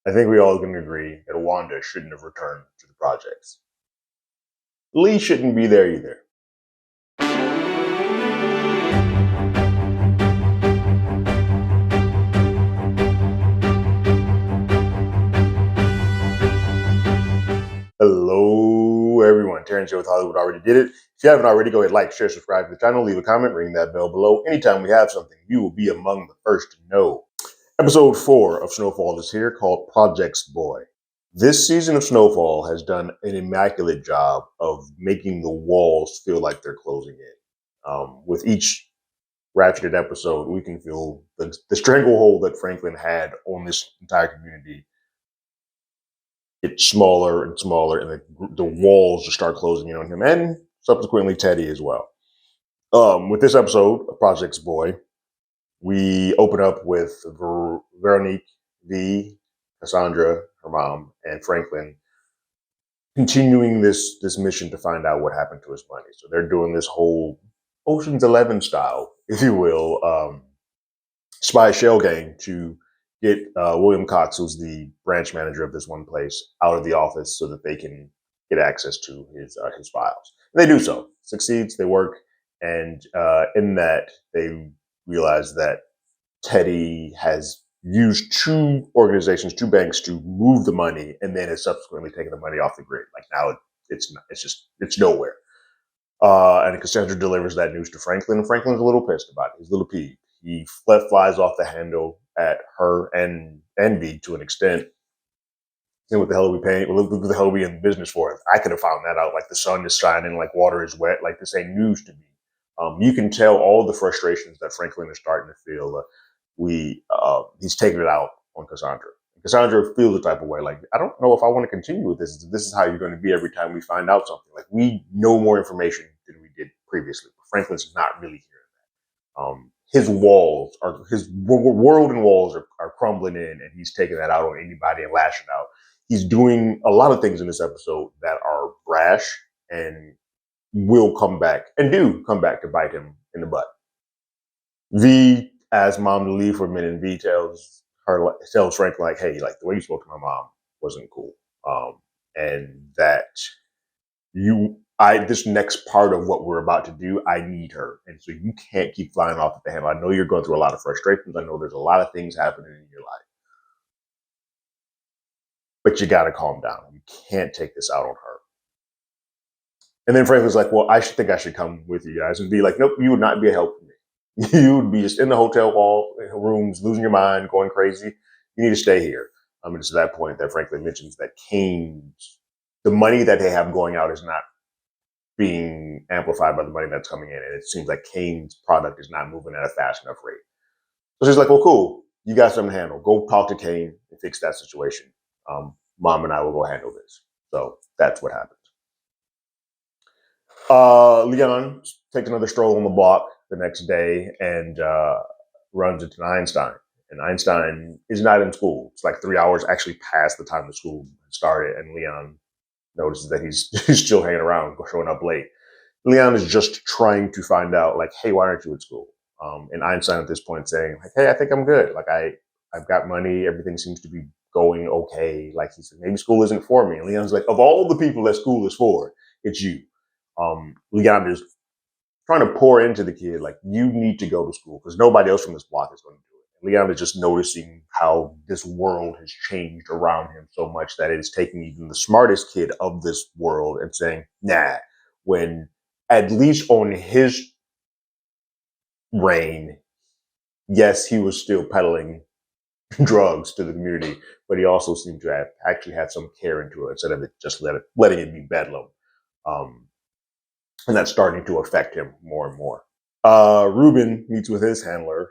I think we all can agree that Wanda shouldn't have returned to the projects. Lee shouldn't be there either. Hello, everyone. Terrence here with Hollywood Already Did It. If you haven't already, go ahead, like, share, subscribe to the channel, leave a comment, ring that bell below. Anytime we have something, you will be among the first to know. Episode 4 of Snowfall is here, called Projects Boy. This season of Snowfall has done an immaculate job of making the walls feel like they're closing in. With each ratcheted episode, we can feel the stranglehold that Franklin had on this entire community get smaller and smaller, and the walls just start closing in on him, and subsequently Teddy as well. With this episode of Projects Boy, we open up with Veronique, V, Cassandra, her mom, and Franklin continuing this mission to find out what happened to his money. So they're doing this whole Ocean's 11 style, if you will, spy shell game to get William Cox, who's the branch manager of this one place, out of the office so that they can get access to his files. And they do so. Succeeds, they work, and in that they realize that Teddy has used two organizations, two banks, to move the money, and then has subsequently taken the money off the grid. Like now, it's nowhere. And Cassandra delivers that news to Franklin, and Franklin's a little pissed about it. He's a little peeved. He flies off the handle at her and V to an extent. And what the hell are we paying? What the hell are we in business for? I could have found that out. Like the sun is shining, like water is wet. Like this ain't news to me. You can tell all the frustrations that Franklin is starting to feel. He's taking it out on Cassandra. Cassandra feels the type of way, like, I don't know if I want to continue with this. This is how you're going to be every time we find out something. Like, we know more information than we did previously. But Franklin's not really hearing that. His world and walls are crumbling in, and he's taking that out on anybody and lashing out. He's doing a lot of things in this episode that are brash and will come back, and do come back to bite him in the butt. V asks mom to leave for a minute, and V tells Franklin, like, hey, like the way you spoke to my mom wasn't cool. And that this next part of what we're about to do, I need her. And so you can't keep flying off at the handle. I know you're going through a lot of frustrations. I know there's a lot of things happening in your life. But you got to calm down. You can't take this out on her. And then Franklin's like, well, I think I should come with you guys, and be like, nope, you would not be a help to me. You would be just in the hotel rooms, losing your mind, going crazy. You need to stay here. It's at that point that Franklin mentions that the money that they have going out is not being amplified by the money that's coming in. And it seems like Kane's product is not moving at a fast enough rate. So she's like, well, cool. You got something to handle. Go talk to Kane and fix that situation. Mom and I will go handle this. So that's what happens. Leon takes another stroll on the block the next day and runs into Einstein. And Einstein is not in school. It's like 3 hours actually past the time the school started, and Leon notices that he's still hanging around, showing up late. Leon is just trying to find out, like, hey, why aren't you at school? And Einstein at this point saying, like, hey, I think I'm good. Like, I've got money. Everything seems to be going okay. Like, he said, maybe school isn't for me. And Leon's like, of all the people that school is for, it's you. Leon is trying to pour into the kid, like, you need to go to school because nobody else from this block is going to do it. Leon is just noticing how this world has changed around him so much that it is taking even the smartest kid of this world and saying, nah, when at least on his reign, yes, he was still peddling drugs to the community, but he also seemed to have actually had some care into it instead of it just letting it be bedlam. And that's starting to affect him more and more. Ruben meets with his handler,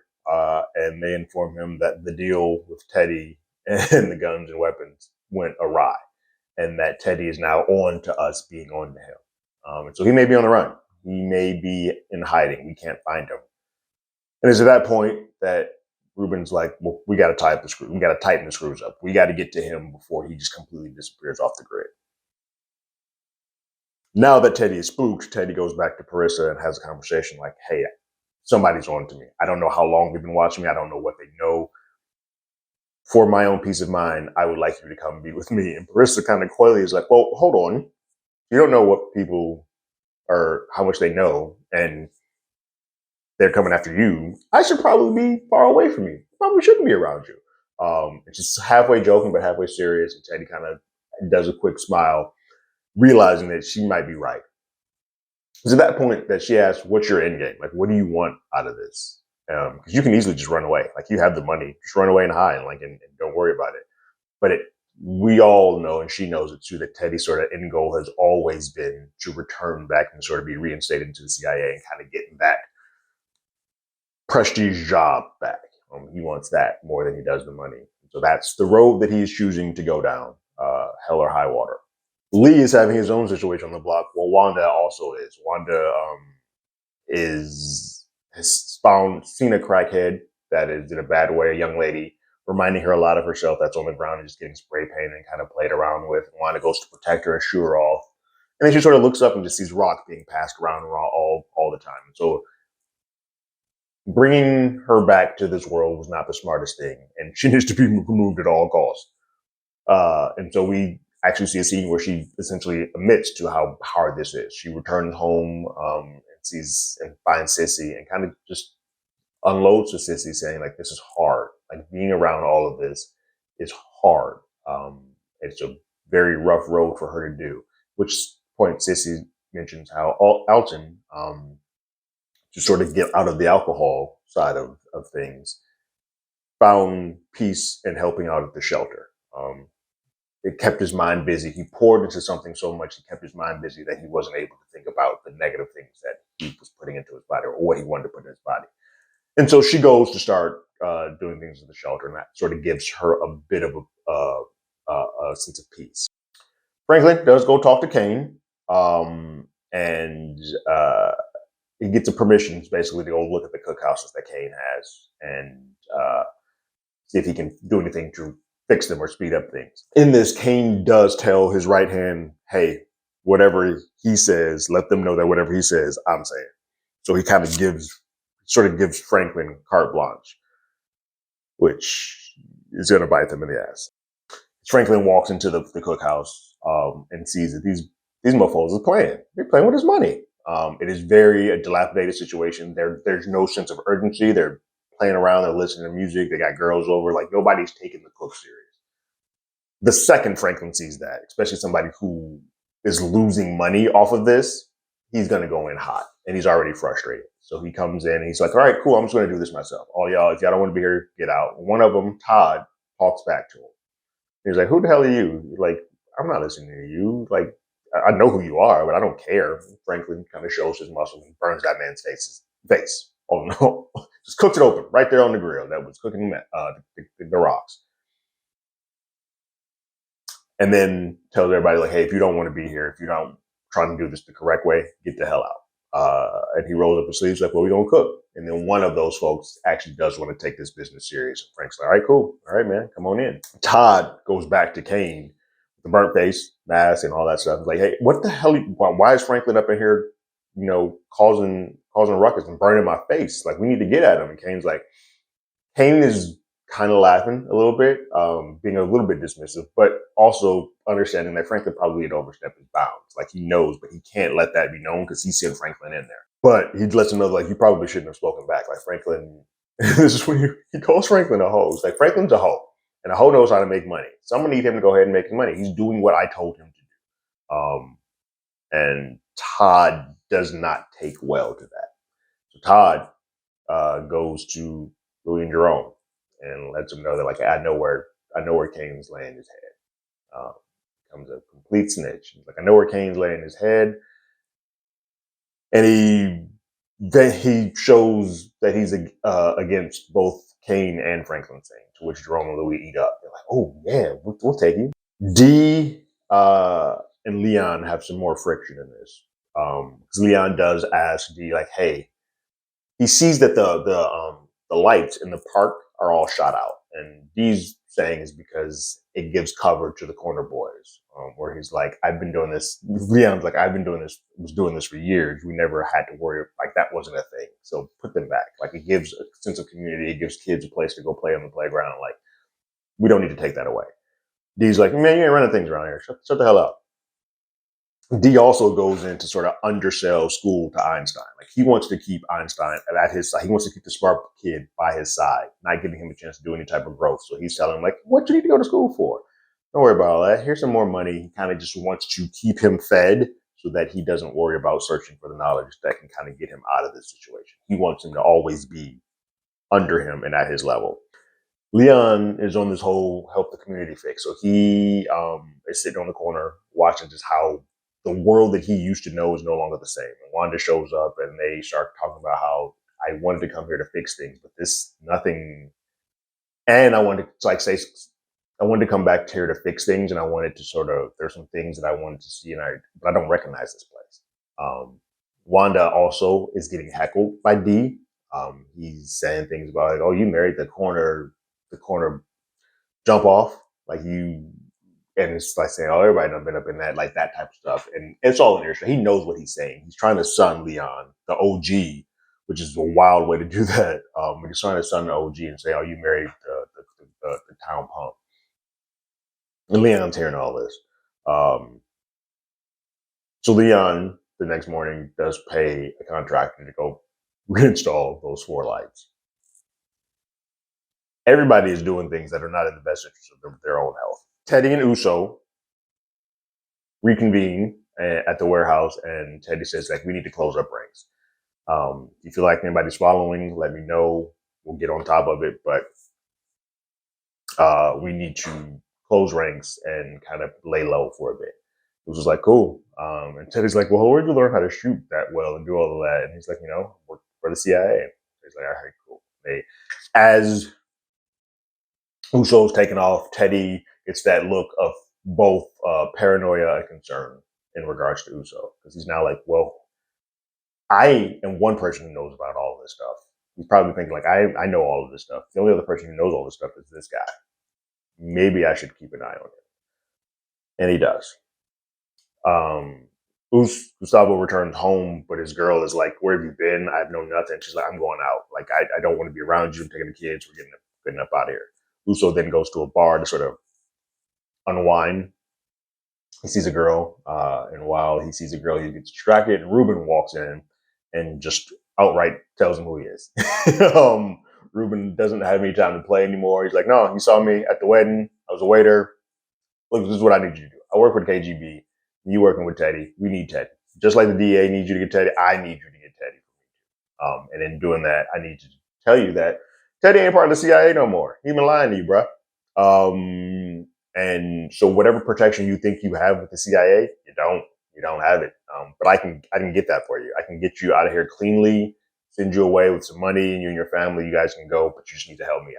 and they inform him that the deal with Teddy and the guns and weapons went awry, and that Teddy is now on to us being on to him. And so he may be on the run. He may be in hiding. We can't find him. And it's at that point that Ruben's like, well, we got to tie up the screw. We got to tighten the screws up. We got to get to him before he just completely disappears off the grid. Now that Teddy is spooked, Teddy goes back to Parissa and has a conversation like, hey, somebody's on to me. I don't know how long they've been watching me. I don't know what they know. for my own peace of mind, I would like you to come be with me. And Barista kind of coyly is like, well, hold on. You don't know what people are, how much they know, and they're coming after you. I should probably be far away from you. Probably shouldn't be around you. It's just halfway joking, but halfway serious. And Teddy kind of does a quick smile, realizing that she might be right. It's at that point that she asks, what's your end game? Like, what do you want out of this? Because you can easily just run away. Like, you have the money, just run away and hide, and don't worry about it. But we all know, and she knows it too, that Teddy's sort of end goal has always been to return back and sort of be reinstated into the CIA and kind of getting that prestige job back. He wants that more than he does the money. So that's the road that he's choosing to go down, hell or high water. Lee is having his own situation on the block. Well, Wanda also is. Wanda has seen a crackhead that is in a bad way, a young lady, reminding her a lot of herself that's on the ground and just getting spray painted and kind of played around with. Wanda goes to protect her and shoo her off. And then she sort of looks up and just sees rock being passed around all the time. So bringing her back to this world was not the smartest thing, and she needs to be removed at all costs. And so we actually see a scene where she essentially admits to how hard this is. She returns home and finds Sissy and kind of just unloads to Sissy, saying like, this is hard. Like, being around all of this is hard. It's a very rough road for her to do. Which point Sissy mentions how Alton, to sort of get out of the alcohol side of things, found peace in helping out at the shelter. It kept his mind busy. He poured into something so much, he kept his mind busy that he wasn't able to think about the negative things that he was putting into his body or what he wanted to put in his body. And so she goes to start doing things in the shelter, and that sort of gives her a bit of a sense of peace. Franklin does go talk to Kane, and he gets a permission basically to go look at the cookhouses that Kane has and see if he can do anything to fix them or speed up things. In this, Kane does tell his right hand, hey, whatever he says, let them know that whatever he says, I'm saying. So he kind of gives Franklin carte blanche, which is going to bite them in the ass. Franklin walks into the cookhouse and sees that these mofos are playing. They're playing with his money. It is a dilapidated situation. There's no sense of urgency. They're playing around. They're listening to music. They got girls over. Like, nobody's taking the cook serious. The second Franklin sees that, especially somebody who is losing money off of this, he's going to go in hot, and he's already frustrated. So he comes in and he's like, all right, cool. I'm just going to do this myself. All y'all, if y'all don't want to be here, get out. One of them, Todd, talks back to him. He's like, who the hell are you? Like, I'm not listening to you. Like, I know who you are, but I don't care. Franklin kind of shows his muscle and burns that man's face. Oh no. Just cooked it open right there on the grill that was cooking the rocks. And then tells everybody, like, hey, if you don't want to be here, if you're not trying to do this the correct way, get the hell out. And he rolls up his sleeves like, well, we're going to cook. And then one of those folks actually does want to take this business serious. And Frank's like, all right, cool. All right, man, come on in. Todd goes back to Kane, the burnt face, mask, and all that stuff. He's like, hey, what the hell? Why is Franklin up in here, causing ruckus and burning my face? Like, we need to get at him. And Kane is kind of laughing a little bit, being a little bit dismissive, but also understanding that Franklin probably had overstepped his bounds. Like, he knows, but he can't let that be known because he sent Franklin in there. But he lets him know, like, you probably shouldn't have spoken back. Like, Franklin, this is when he calls Franklin a hoe. It's like, Franklin's a hoe, and a hoe knows how to make money. Someone need him to go ahead and make his money. He's doing what I told him to do. And Todd does not take well to that. So Todd goes to Louis and Jerome and lets him know that, like, I know where Kane's laying his head. Becomes a complete snitch. He's like, I know where Kane's laying his head. And he shows that he's against both Kane and Franklin saying, to which Jerome and Louis eat up. They're like, oh yeah, we'll take you. D and Leon have some more friction in this. Because Leon does ask D, like, hey, he sees that the lights in the park are all shot out, and D's saying is because it gives cover to the corner boys. Where he's like, I've been doing this. Leon's like, was doing this for years. We never had to worry, like, that wasn't a thing. So put them back. Like, it gives a sense of community. It gives kids a place to go play on the playground. Like, We don't need to take that away. D's like, man, you ain't running things around here. Shut the hell up. D also goes in to sort of undersell school to Einstein. Like he wants to keep Einstein at his side. He wants to keep the smart kid by his side, not giving him a chance to do any type of growth. So he's telling him, like, what you need to go to school for? Don't worry about all that. Here's some more money. He kind of just wants to keep him fed so that he doesn't worry about searching for the knowledge that can kind of get him out of this situation. He wants him to always be under him and at his level. Leon is on this whole help the community fix. So he is sitting on the corner watching just how the world that he used to know is no longer the same. And Wanda shows up and they start talking about how I wanted to come here to fix things, but this nothing. And I wanted to I wanted to come back here to fix things, and I wanted to sort of there's some things that I wanted to see, but I don't recognize this place. Wanda also is getting heckled by D. He's saying things about like, oh, you married the corner jump off, like you. And it's like saying, oh, everybody done been up in that, like that type of stuff. And it's all in earshot. He knows what he's saying. He's trying to sun Leon, the OG, which is a wild way to do that. But he's trying to sun the OG and say, oh, you married the town punk. And Leon's hearing all this. So Leon, the next morning, does pay a contractor to go reinstall those 4 lights. Everybody is doing things that are not in the best interest of their own health. Teddy and Uso reconvene at the warehouse, and Teddy says, like, we need to close up ranks. If you feel like anybody's following, let me know. We'll get on top of it, but we need to close ranks and kind of lay low for a bit. It was just like, cool. And Teddy's like, well, where'd you learn how to shoot that well and do all of that? And he's like, work for the CIA. He's like, all right, cool. As Uso's taken off, Teddy gets that look of both paranoia and concern in regards to Uso. Because he's now like, well, I am one person who knows about all of this stuff. He's probably thinking, like, I know all of this stuff. The only other person who knows all this stuff is this guy. Maybe I should keep an eye on him. And he does. Gustavo returns home, but his girl is like, where have you been? I've known nothing. She's like, I'm going out. Like, I don't want to be around you. I'm taking the kids. We're getting up out of here. Uso then goes to a bar to sort of unwind. He sees a girl, and while he sees a girl, he gets distracted, and Ruben walks in and just outright tells him who he is. Ruben doesn't have any time to play anymore. He's like, no, you saw me at the wedding. I was a waiter. Look, this is what I need you to do. I work with KGB. You working with Teddy. We need Teddy. Just like the DA needs you to get Teddy, I need you to get Teddy. And in doing that, I need to tell you that Teddy ain't part of the CIA no more. He been lying to you, bro. And so whatever protection you think you have with the CIA, you don't have it. But I can get that for you. I can get you out of here cleanly, send you away with some money, and you and your family, you guys can go, but you just need to help me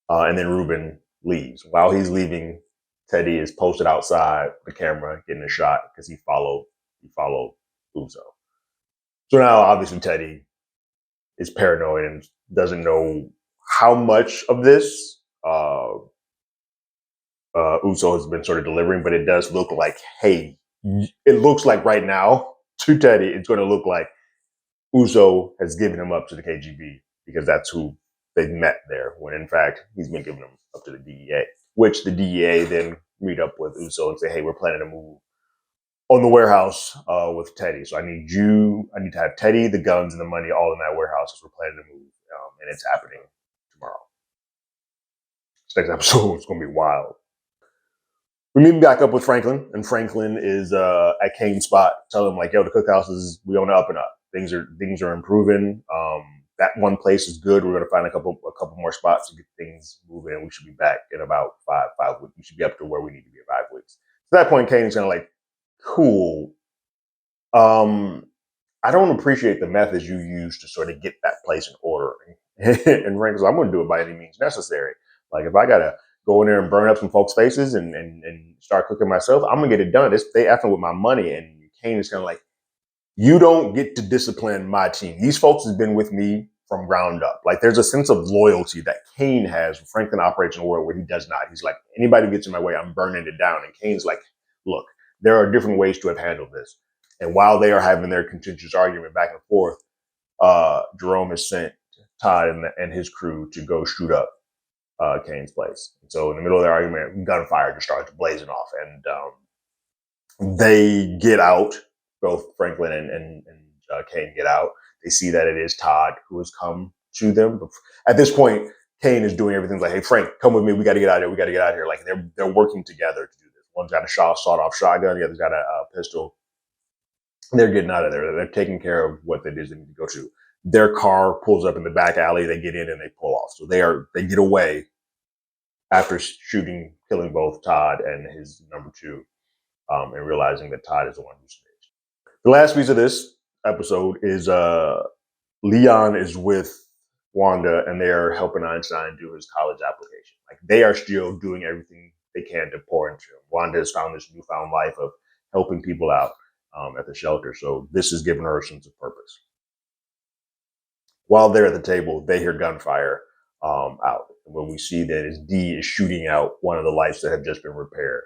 out. And then Ruben leaves. While he's leaving, Teddy is posted outside the camera getting a shot because he followed Uso. So now obviously Teddy is paranoid and doesn't know how much of this Uso has been sort of delivering, but it does look like, hey, it looks like right now to Teddy, it's going to look like Uso has given him up to the KGB because that's who they met there, when in fact he's been giving him up to the DEA, which the DEA then meet up with Uso and say, hey, we're planning to move on the warehouse with Teddy. So I need to have Teddy, the guns, and the money all in that warehouse as we're planning to move. And it's happening tomorrow. This next episode is going to be wild. We meet back up with Franklin, and Franklin is at Kane's spot, telling him like, yo, the cookhouse we on the up and up. Things are improving. That one place is good. We're going to find a couple more spots to get things moving, and we should be back in about 5 weeks. We should be up to where we need to be in 5 weeks. At that point, Kane's kind of like, cool. I don't appreciate the methods you use to sort of get that place in order. And Franklin's like, I'm going to do it by any means necessary. Like, if I got to go in there and burn up some folks' faces and start cooking myself, I'm going to get it done. They effing with my money. And Kane is kind of like, you don't get to discipline my team. These folks have been with me from ground up. Like, there's a sense of loyalty that Kane has. Franklin operates in a world where he does not. He's like, anybody who gets in my way, I'm burning it down. And Kane's like, look, there are different ways to have handled this. And while they are having their contentious argument back and forth, Jerome has sent Todd and his crew to go shoot up Kane's place. And so in the middle of their argument, gunfire just starts blazing off, and they get out. Both Franklin and Kane get out. They see that it is Todd who has come to them. At this point, Kane is doing everything like, "Hey, Frank, come with me. We got to get out of here. We got to get out of here." Like they're working together to do this. One's got a sawed-off shotgun. The other's got a pistol. They're getting out of there. They're taking care of what it is they need to go to. Their car pulls up in the back alley. They get in and they pull off. So they get away after killing both Todd and his number two, and realizing that Todd is the one who snitched. The last piece of this episode is Leon is with Wanda, and they are helping Einstein do his college application. Like, they are still doing everything they can to pour into him. Wanda has found this newfound life of helping people out at the shelter, so this is giving her a sense of purpose. While they're at the table, they hear gunfire out. And when we see that is D is shooting out one of the lights that have just been repaired.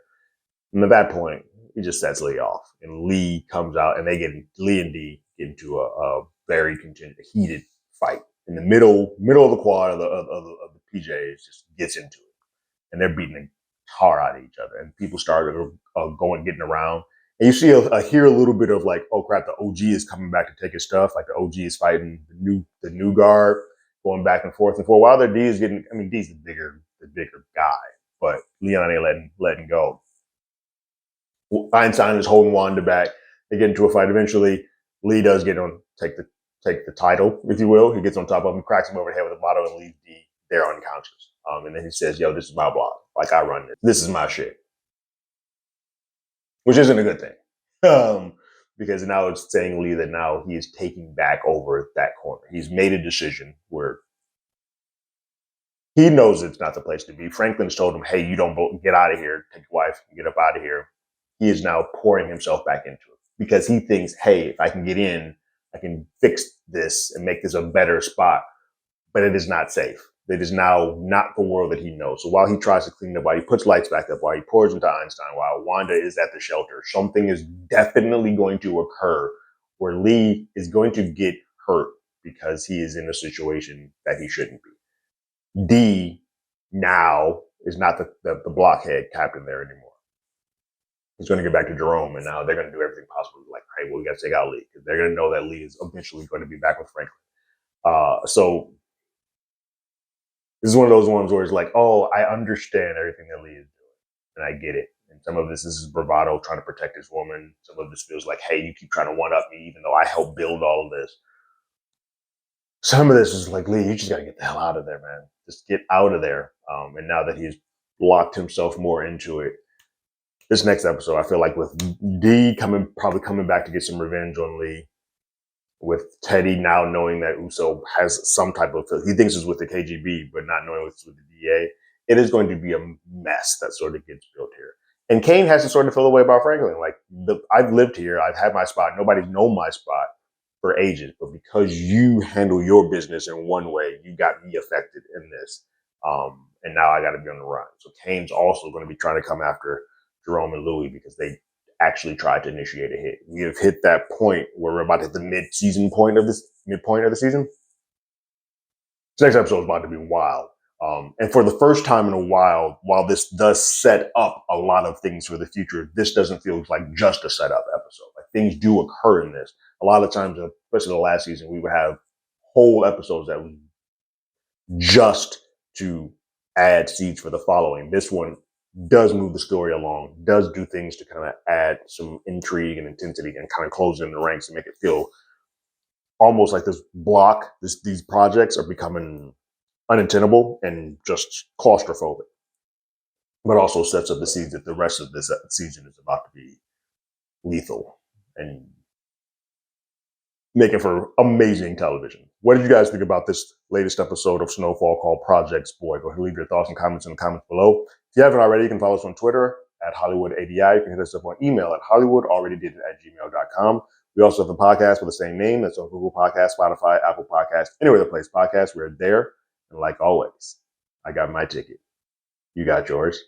And at that point, he just sets Lee off. And Lee comes out, and Lee and D get into a very heated fight. In the middle of the quad of the PJs, just gets into it. And they're beating the tar out of each other. And people start getting around. And you see hear a little bit of like, oh crap, the OG is coming back to take his stuff. Like, the OG is fighting the new guard, going back and forth. And for a while there, D is D's the bigger guy, but Leon ain't letting go. Einstein is holding Wanda back. They get into a fight. Eventually, Lee does take the title, if you will. He gets on top of him, cracks him over the head with a bottle, and leaves D there unconscious. And then he says, "Yo, this is my block. Like, I run this. This is my shit." Which isn't a good thing, because now it's saying Lee that now he is taking back over that corner. He's made a decision where he knows it's not the place to be. Franklin's told him, "Hey, you don't get out of here. Take your wife and get up out of here." He is now pouring himself back into it because he thinks, "Hey, if I can get in, I can fix this and make this a better spot." But it is not safe. It is now not the world that he knows. So while he tries to clean up, while he puts lights back up, while he pours into Einstein, while Wanda is at the shelter, something is definitely going to occur where Lee is going to get hurt because he is in a situation that he shouldn't be. D now is not the blockhead captain there anymore. He's going to get back to Jerome, and now they're going to do everything possible. Like, hey, well, we got to take out Lee, because they're going to know that Lee is eventually going to be back with Franklin. So this is one of those ones where it's like, oh, I understand everything that Lee is doing, and I get it. And some of this is bravado, trying to protect his woman. Some of this feels like, hey, you keep trying to one-up me, even though I helped build all of this. Some of this is like, Lee, you just got to get the hell out of there, man. Just get out of there. And now that he's locked himself more into it, this next episode, I feel like with D probably coming back to get some revenge on Lee, with Teddy now knowing that Uso has some type of, he thinks it's with the KGB, but not knowing it's with the DA, it is going to be a mess that sort of gets built here. And Kane has to sort of feel the way about Franklin. Like, I've lived here, I've had my spot, nobody's known my spot for ages, but because you handle your business in one way, you got me affected in this. And now I got to be on the run. So Kane's also going to be trying to come after Jerome and Louis because they actually tried to initiate a hit. We have hit that point where we're about to hit the midpoint of the season. This next episode is about to be wild. And for the first time in a while this does set up a lot of things for the future, this doesn't feel like just a setup episode. Like, things do occur in this. A lot of times, especially the last season, we would have whole episodes that was just to add seeds for the following. This one does move the story along, does do things to kind of add some intrigue and intensity and kind of close in the ranks and make it feel almost like these projects are becoming unattainable and just claustrophobic, but also sets up the seeds that the rest of this season is about to be lethal and making for amazing television. What did you guys think about this latest episode of Snowfall called Project Boy? Go ahead and leave your thoughts and comments in the comments below. If you haven't already, you can follow us on Twitter at HollywoodADI. You can hit us up on email at HollywoodAlreadyDidIt@gmail.com. We also have a podcast with the same name. That's on Google Podcasts, Spotify, Apple Podcasts, anywhere that plays podcasts. We're there. And like always, I got my ticket. You got yours.